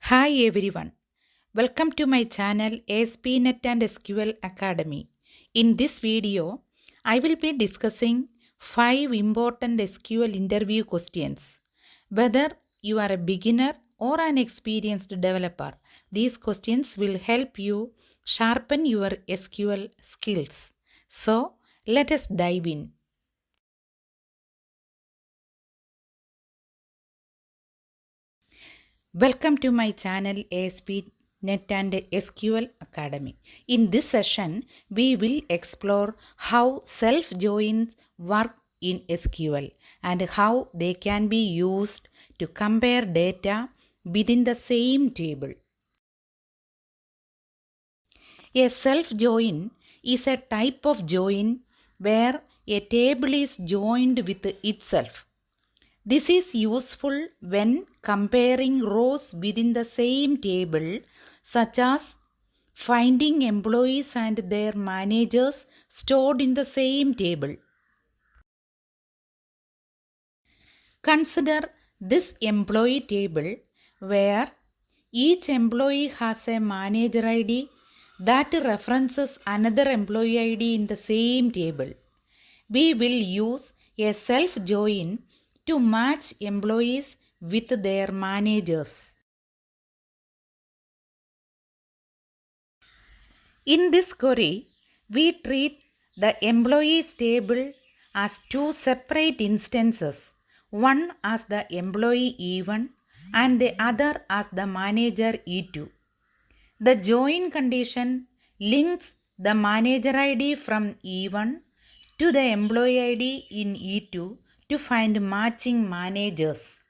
Hi everyone, welcome to my channel ASP.NET and SQL Academy. In this video, I will be discussing 5 important SQL interview questions. Whether you are a beginner or an experienced developer, these questions will help you sharpen your SQL skills. So, let us dive in. Welcome to my channel ASP.NET and SQL Academy. In this session, we will explore how self-joins work in SQL and how they can be used to compare data within the same table. A self-join is a type of join where a table is joined with itself. This is useful when comparing rows within the same table, such as finding employees and their managers stored in the same table. Consider this employee table where each employee has a manager ID that references another employee ID in the same table. We will use a self-join to match employees with their managers. In this query, we treat the employees table as two separate instances, one as the employee E1 and the other as the manager E2. The join condition links the manager ID from E1 to the employee ID in E2 to find matching managers.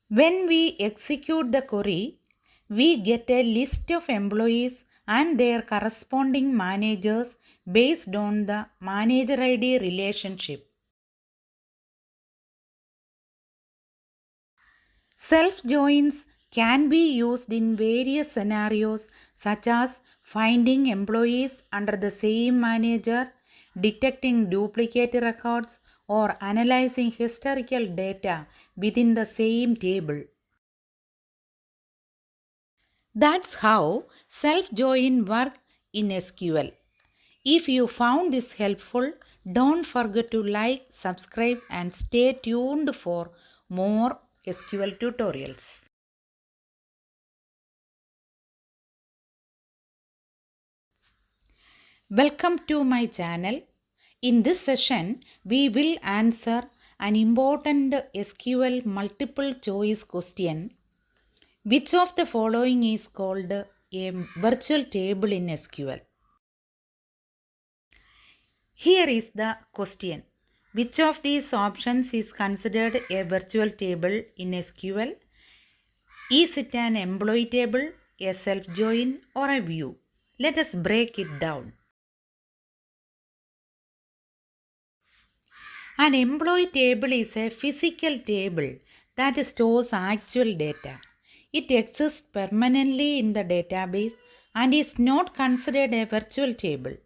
When we execute the query, we get a list of employees and their corresponding managers based on the manager ID relationship. Self-joins can be used in various scenarios such as finding employees under the same manager, detecting duplicate records, or analyzing historical data within the same table. That's how self-join work in SQL. If you found this helpful, don't forget to like, subscribe and stay tuned for more SQL tutorials. Welcome to my channel. In this session, we will answer an important SQL multiple choice question. Which of the following is called a virtual table in SQL? Here is the question. Which of these options is considered a virtual table in SQL? Is it an employee table, a self-join, or a view? Let us break it down. An employee table is a physical table that stores actual data. It exists permanently in the database and is not considered a virtual table.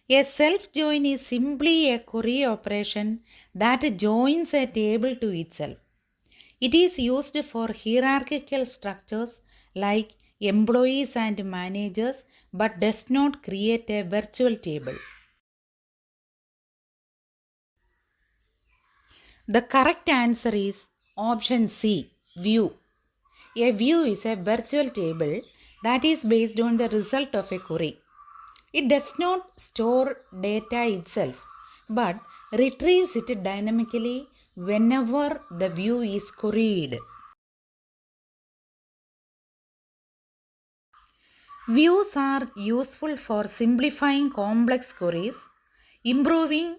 A self-join is simply a query operation that joins a table to itself. It is used for hierarchical structures like employees and managers but does not create a virtual table. The correct answer is option C, view. A view is a virtual table that is based on the result of a query. It does not store data itself but retrieves it dynamically whenever the view is queried. Views are useful for simplifying complex queries, improving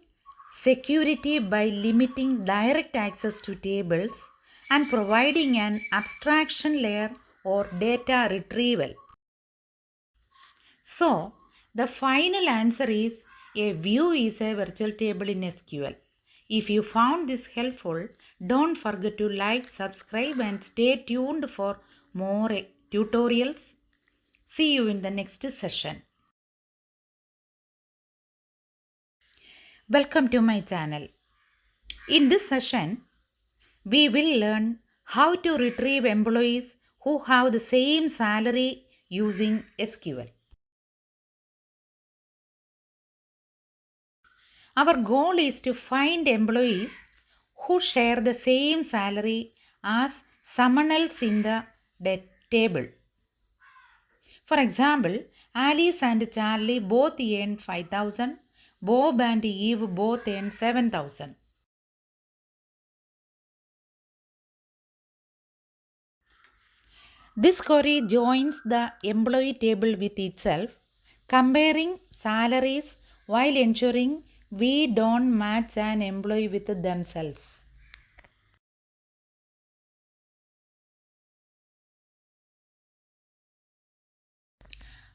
security by limiting direct access to tables, and providing an abstraction layer or data retrieval. So, the final answer is a view is a virtual table in SQL. If you found this helpful, don't forget to like, subscribe and stay tuned for more tutorials. See you in the next session. Welcome to my channel. In this session, we will learn how to retrieve employees who have the same salary using SQL. Our goal is to find employees who share the same salary as someone else in the table. For example, Alice and Charlie both earn 5,000, Bob and Eve both earn 7,000. This query joins the employee table with itself, comparing salaries while ensuring we don't match an employee with themselves.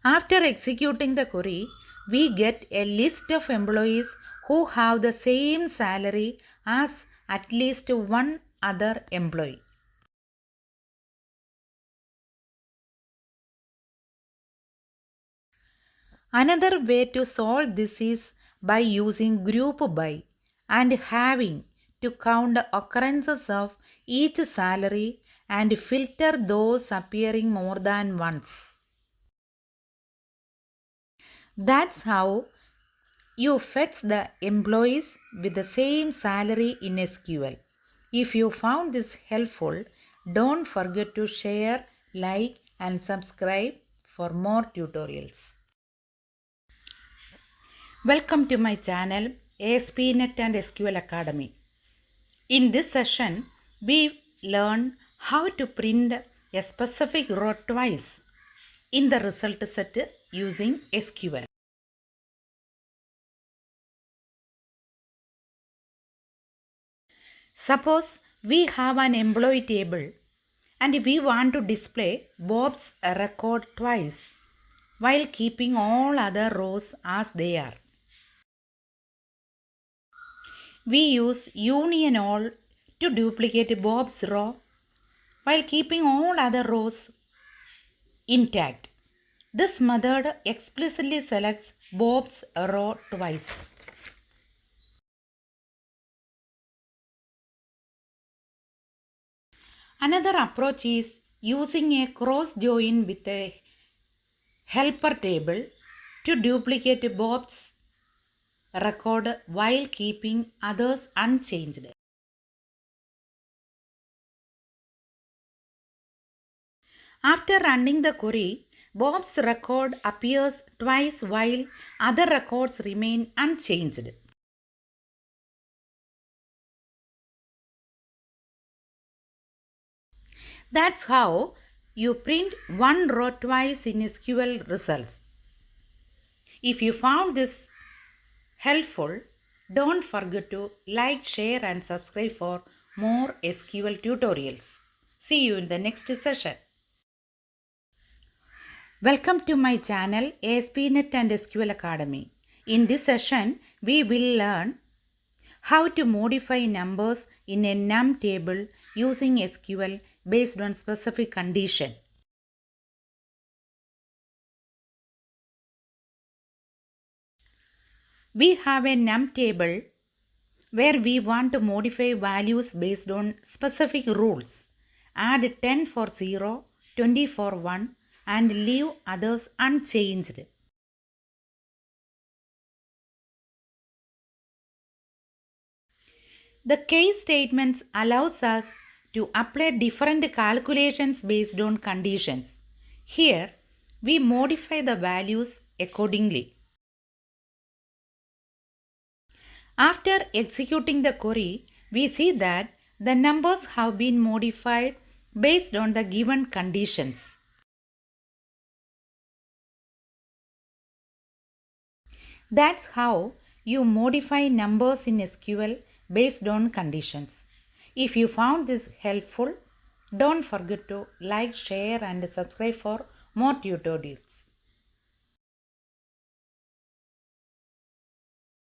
After executing the query, we get a list of employees who have the same salary as at least one other employee. Another way to solve this is by using group by and having to count the occurrences of each salary and filter those appearing more than once. That's how you fetch the employees with the same salary in SQL. If you found this helpful, don't forget to share, like, and subscribe for more tutorials. Welcome to my channel ASP.NET and SQL Academy. In this session, we learn how to print a specific row twice in the result set using SQL. Suppose we have an employee table and we want to display Bob's record twice while keeping all other rows as they are. We use union all to duplicate Bob's row while keeping all other rows intact. This method explicitly selects Bob's row twice. Another approach is using a cross join with a helper table to duplicate Bob's record while keeping others unchanged. After running the query, Bob's record appears twice while other records remain unchanged. That's how you print one row twice in SQL results. If you found this helpful, don't forget to like, share, and subscribe for more SQL tutorials. See you in the next session. Welcome to my channel ASP.NET and SQL Academy. In this session, we will learn how to modify numbers in a num table using SQL based on specific condition. We have a num table where we want to modify values based on specific rules. Add 10 for 0, 20 for 1 and leave others unchanged. The case statements allows us to apply different calculations based on conditions. Here, we modify the values accordingly. After executing the query, we see that the numbers have been modified based on the given conditions. That's how you modify numbers in SQL based on conditions. If you found this helpful, don't forget to like, share, and subscribe for more tutorials.